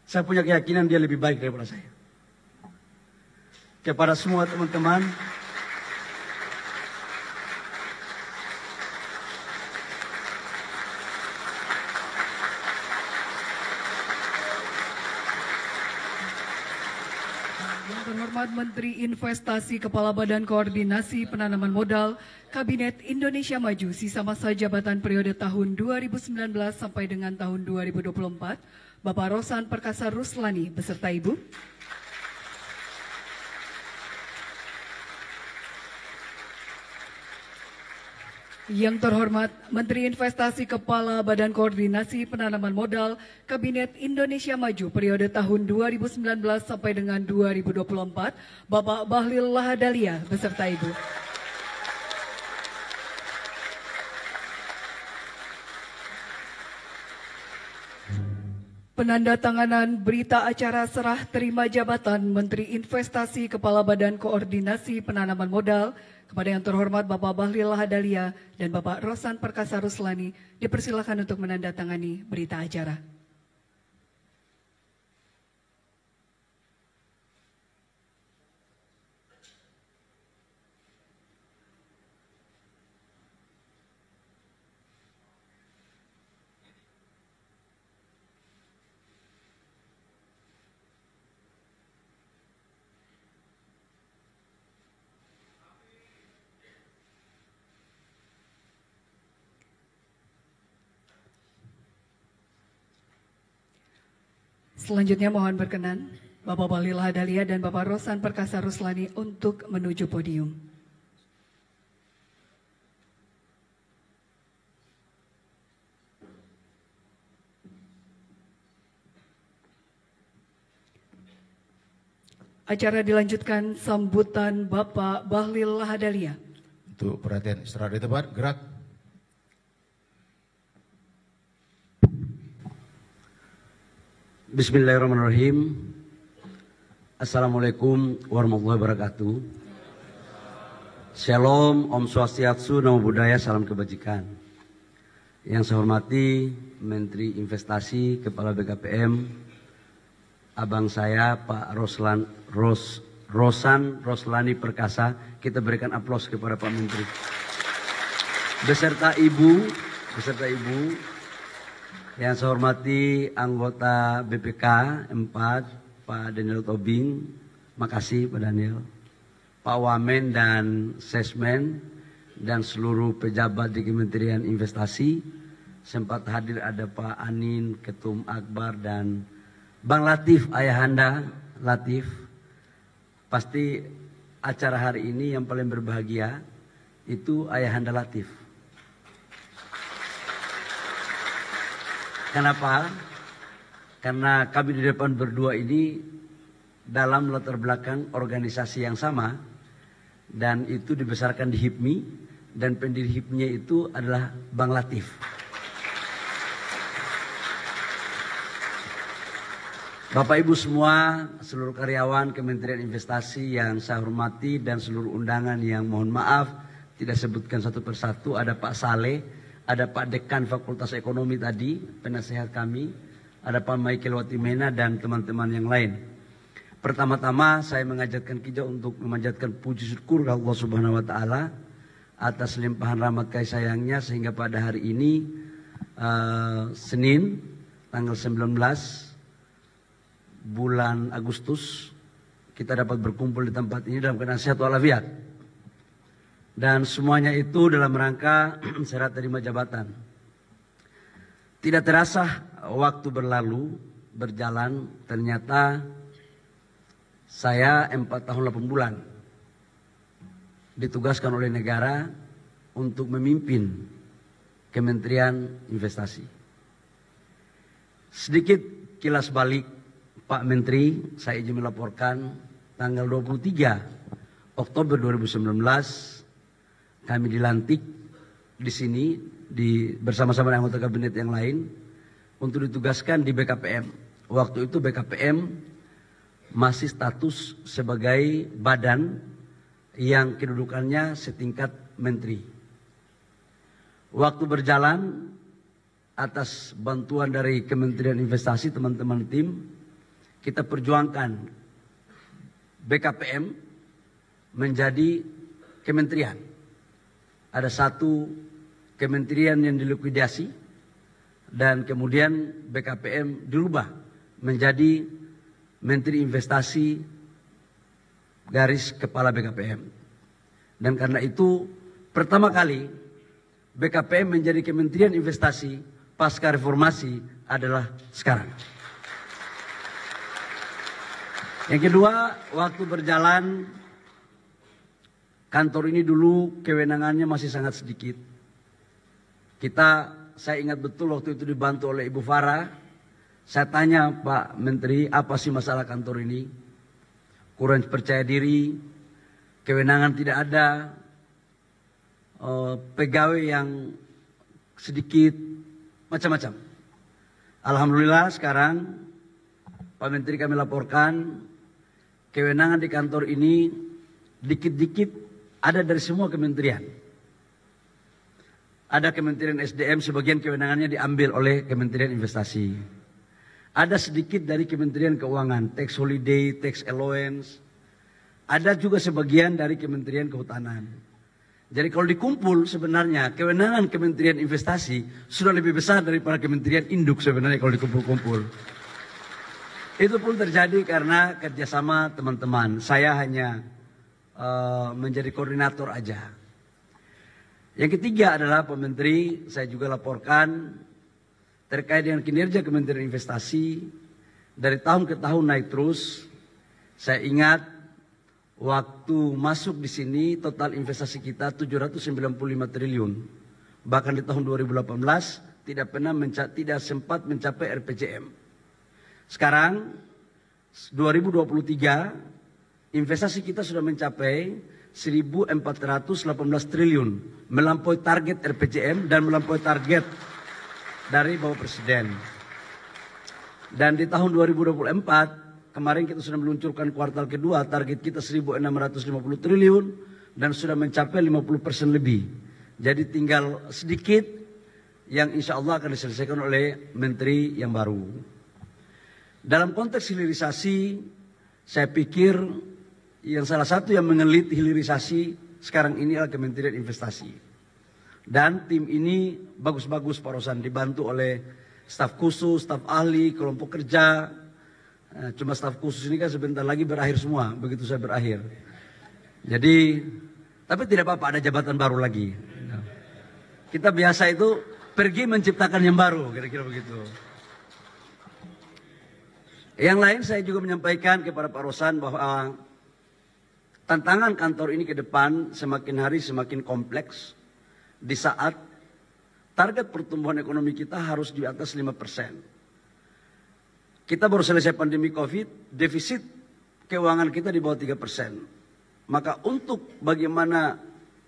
Saya punya keyakinan dia lebih baik daripada saya. Kepada semua teman-teman, yang terhormat Menteri Investasi Kepala Badan Koordinasi Penanaman Modal Kabinet Indonesia Maju sisa masa jabatan periode tahun 2019 sampai dengan tahun 2024, Bapak Rosan Perkasa Ruslani beserta Ibu. Yang terhormat Menteri Investasi Kepala Badan Koordinasi Penanaman Modal Kabinet Indonesia Maju periode tahun 2019 sampai dengan 2024, Bapak Bahlil Lahadalia beserta Ibu. Penandatanganan berita acara serah terima jabatan Menteri Investasi Kepala Badan Koordinasi Penanaman Modal kepada yang terhormat Bapak Bahlil Lahadalia dan Bapak Rosan Perkasa Ruslani dipersilakan untuk menandatangani berita acara. Selanjutnya mohon berkenan Bapak Bahlil Lahadalia dan Bapak Rosan Perkasa Ruslani untuk menuju podium. Acara dilanjutkan sambutan Bapak Bahlil Lahadalia. Untuk perhatian istirahat di tempat, gerak. Bismillahirrahmanirrahim. Assalamualaikum warahmatullahi wabarakatuh. Shalom, Om Swastiastu, Namo Buddhaya, salam kebajikan. Yang saya hormati Menteri Investasi, Kepala BKPM, abang saya Pak Rosan Roslani Perkasa. Kita berikan aplaus kepada Pak Menteri. Beserta Ibu. Yang saya hormati anggota BPK 4, Pak Daniel Tobing, makasih Pak Daniel, Pak Wamen dan Sesmen, dan seluruh pejabat di Kementerian Investasi. Sempat hadir ada Pak Anin, Ketum Akbar, dan Bang Latif, ayahanda Latif. Pasti acara hari ini yang paling berbahagia itu ayahanda Latif. Kenapa? Karena kami di depan berdua ini dalam latar belakang organisasi yang sama dan itu dibesarkan di HIPMI dan pendiri HIPMI-nya itu adalah Bang Latif. Bapak Ibu semua, seluruh karyawan Kementerian Investasi yang saya hormati dan seluruh undangan yang mohon maaf tidak sebutkan satu persatu, ada Pak Saleh, ada Pak Dekan Fakultas Ekonomi tadi, penasehat kami, ada Pak Michael Watimena dan teman-teman yang lain. Pertama-tama saya mengajatkan kita untuk memanjatkan puji syukur ke Allah Subhanahu wa taala atas limpahan rahmat kasih sayangnya sehingga pada hari ini Senin tanggal 19 bulan Agustus kita dapat berkumpul di tempat ini dalam keadaan sehat walafiat. Dan semuanya itu dalam rangka serah terima jabatan. Tidak terasa waktu berjalan, ternyata saya 4 tahun 8 bulan ditugaskan oleh negara untuk memimpin Kementerian Investasi. Sedikit kilas balik Pak Menteri, saya izin melaporkan tanggal 23 Oktober 2019 kami dilantik di sini bersama-sama dengan anggota kabinet yang lain untuk ditugaskan di BKPM. Waktu itu BKPM masih status sebagai badan yang kedudukannya setingkat menteri. Waktu berjalan atas bantuan dari Kementerian Investasi, teman-teman tim, kita perjuangkan BKPM menjadi kementerian. Ada satu kementerian yang dilikuidasi dan kemudian BKPM dirubah menjadi Menteri Investasi garis kepala BKPM. Dan karena itu pertama kali BKPM menjadi Kementerian Investasi pasca reformasi adalah sekarang. Yang kedua, waktu berjalan kantor ini dulu kewenangannya masih sangat sedikit. Saya ingat betul waktu itu dibantu oleh Ibu Farah. Saya tanya, Pak Menteri, apa sih masalah kantor ini? Kurang percaya diri, kewenangan tidak ada, pegawai yang sedikit, macam-macam. Alhamdulillah sekarang Pak Menteri kami laporkan kewenangan di kantor ini dikit-dikit ada dari semua kementerian. Ada Kementerian SDM, sebagian kewenangannya diambil oleh Kementerian Investasi. Ada sedikit dari Kementerian Keuangan, tax holiday, tax allowance. Ada juga sebagian dari Kementerian Kehutanan. Jadi kalau dikumpul sebenarnya kewenangan Kementerian Investasi sudah lebih besar daripada Kementerian Induk sebenarnya kalau dikumpul-kumpul. Itu pun terjadi karena kerjasama teman-teman. Saya hanya menjadi koordinator aja. Yang ketiga adalah Pak Menteri, saya juga laporkan terkait dengan kinerja Kementerian Investasi. Dari tahun ke tahun naik terus. Saya ingat waktu masuk di sini total investasi kita 795 triliun. Bahkan di tahun 2018 tidak sempat mencapai RPJM. Sekarang 2023 investasi kita sudah mencapai 1.418 triliun, melampaui target RPJM dan melampaui target dari Bapak Presiden. Dan di tahun 2024 kemarin kita sudah meluncurkan kuartal kedua, target kita 1.650 triliun dan sudah mencapai 50% lebih. Jadi tinggal sedikit yang insya Allah akan diselesaikan oleh Menteri yang baru. Dalam konteks hilirisasi, saya pikir yang salah satu yang mengelit hilirisasi sekarang ini adalah Kementerian Investasi. Dan tim ini bagus-bagus Pak Rosan, dibantu oleh staf khusus, staf ahli, kelompok kerja. Cuma staf khusus ini kan sebentar lagi berakhir semua, begitu saya berakhir. Jadi, tapi tidak apa-apa, ada jabatan baru lagi. Kita biasa itu pergi menciptakan yang baru, kira-kira begitu. Yang lain saya juga menyampaikan kepada Pak Rosan bahwa tantangan kantor ini ke depan semakin hari semakin kompleks di saat target pertumbuhan ekonomi kita harus di atas 5%. Kita baru selesai pandemi COVID, defisit keuangan kita di bawah 3%. Maka untuk bagaimana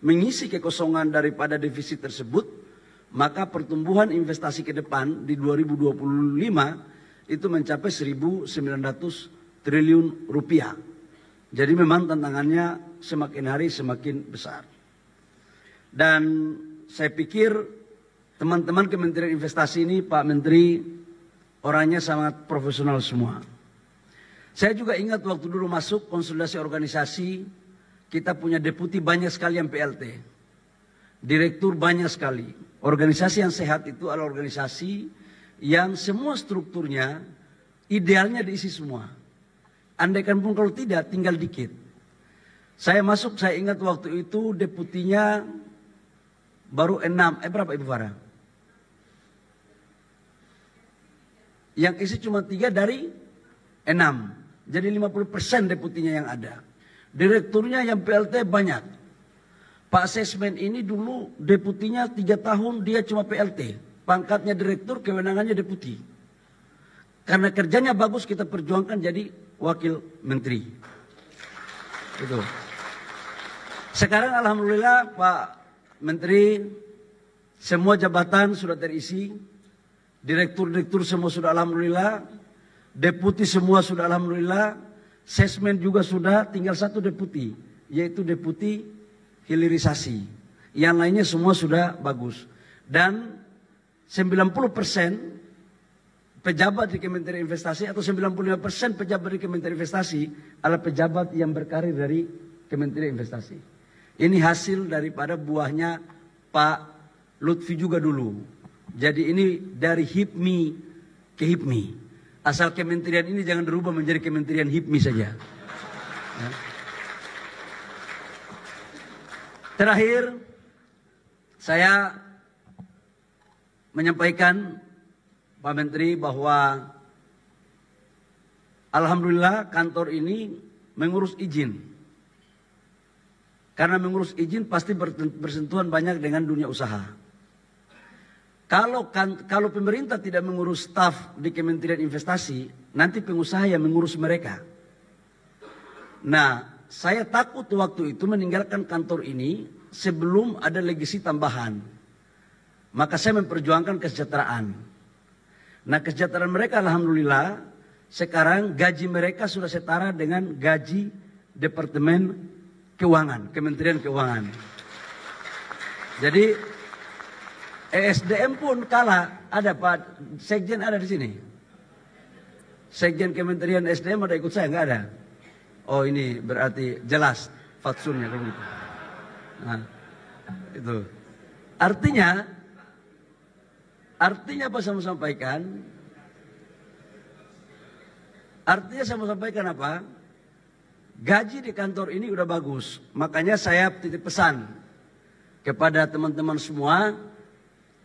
mengisi kekosongan daripada defisit tersebut, maka pertumbuhan investasi ke depan di 2025 itu mencapai 1.900 triliun rupiah. Jadi memang tantangannya semakin hari semakin besar. Dan saya pikir teman-teman Kementerian Investasi ini, Pak Menteri, orangnya sangat profesional semua. Saya juga ingat waktu dulu masuk konsolidasi organisasi, kita punya deputi banyak sekali yang PLT. Direktur banyak sekali. Organisasi yang sehat itu adalah organisasi yang semua strukturnya idealnya diisi semua. Andaikan pun kalau tidak, tinggal dikit. Saya masuk, saya ingat waktu itu deputinya baru 6, berapa Ibu Farah? Yang isi cuma 3 dari 6. Jadi 50% deputinya yang ada. Direkturnya yang PLT banyak. Pak Sesmen ini dulu deputinya 3 tahun, dia cuma PLT. Pangkatnya direktur, kewenangannya deputi. Karena kerjanya bagus, kita perjuangkan jadi wakil menteri. Itu. Sekarang alhamdulillah Pak Menteri, semua jabatan sudah terisi. Direktur-direktur semua sudah alhamdulillah. Deputi semua sudah alhamdulillah. Sesmen juga sudah, tinggal 1 deputi. Yaitu deputi hilirisasi. Yang lainnya semua sudah bagus. Dan 90% pejabat di Kementerian Investasi atau 95% pejabat di Kementerian Investasi adalah pejabat yang berkarir dari Kementerian Investasi. Ini hasil daripada buahnya Pak Lutfi juga dulu. Jadi ini dari HIPMI ke HIPMI. Asal kementerian ini jangan dirubah menjadi Kementerian HIPMI saja. Ya. Terakhir, saya menyampaikan Pak Menteri bahwa alhamdulillah kantor ini mengurus izin. Karena mengurus izin pasti bersentuhan banyak dengan dunia usaha. Kalau pemerintah tidak mengurus staf di Kementerian Investasi, nanti pengusaha yang mengurus mereka. Nah, saya takut waktu itu meninggalkan kantor ini sebelum ada legasi tambahan. Maka saya memperjuangkan kesejahteraan. Nah, kesejahteraan mereka alhamdulillah sekarang gaji mereka sudah setara dengan gaji Departemen Keuangan, Kementerian Keuangan. Jadi ESDM pun kalah, ada Pak Sekjen ada di sini. Sekjen Kementerian SDM ada ikut saya, nggak ada. Oh ini berarti jelas fatsunnya kalau gitu. Nah, itu. Artinya apa saya mau sampaikan? Artinya saya mau sampaikan apa? Gaji di kantor ini udah bagus. Makanya saya titip pesan kepada teman-teman semua,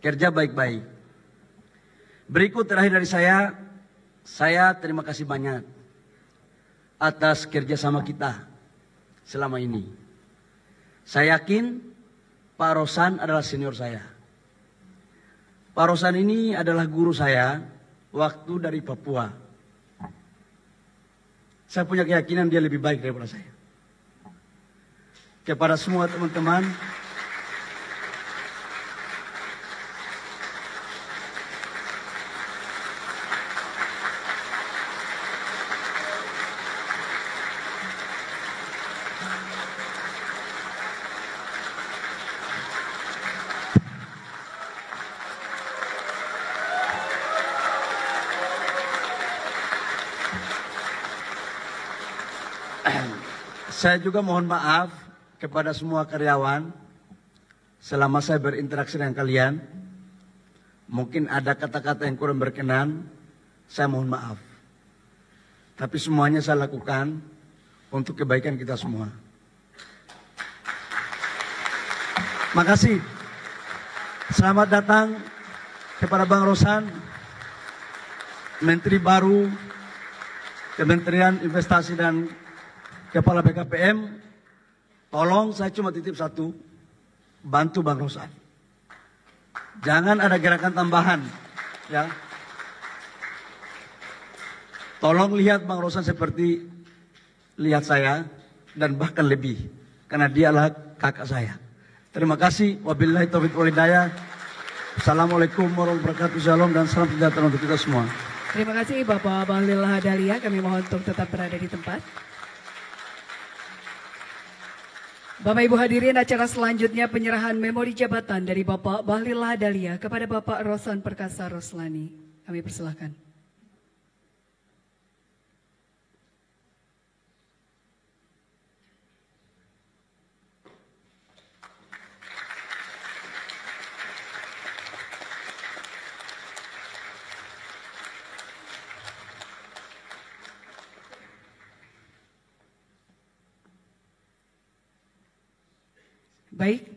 kerja baik-baik. Berikut terakhir dari saya terima kasih banyak atas kerjasama kita selama ini. Saya yakin Pak Rosan adalah senior saya. Pak Rosan ini adalah guru saya waktu dari Papua. Saya punya keyakinan dia lebih baik daripada saya. Kepada semua teman-teman, saya juga mohon maaf kepada semua karyawan selama saya berinteraksi dengan kalian. Mungkin ada kata-kata yang kurang berkenan, saya mohon maaf. Tapi semuanya saya lakukan untuk kebaikan kita semua. Makasih. Selamat datang kepada Bang Rosan, Menteri baru Kementerian Investasi dan Kepala BKPM. Tolong saya cuma titip satu, bantu Bang Rosan. Jangan ada gerakan tambahan, ya. Tolong lihat Bang Rosan seperti lihat saya dan bahkan lebih, karena dia adalah kakak saya. Terima kasih. Wabillahi taufiq wal hidayah. Assalamualaikum warahmatullahi wabarakatuh. Shalom dan salam sejahtera untuk kita semua. Terima kasih Bapak Bahlil Lahadalia. Kami mohon untuk tetap berada di tempat. Bapak Ibu hadirin, acara selanjutnya penyerahan memori jabatan dari Bapak Bahlil Lahadalia kepada Bapak Rosan Perkasa Roslani. Kami persilahkan. Baik,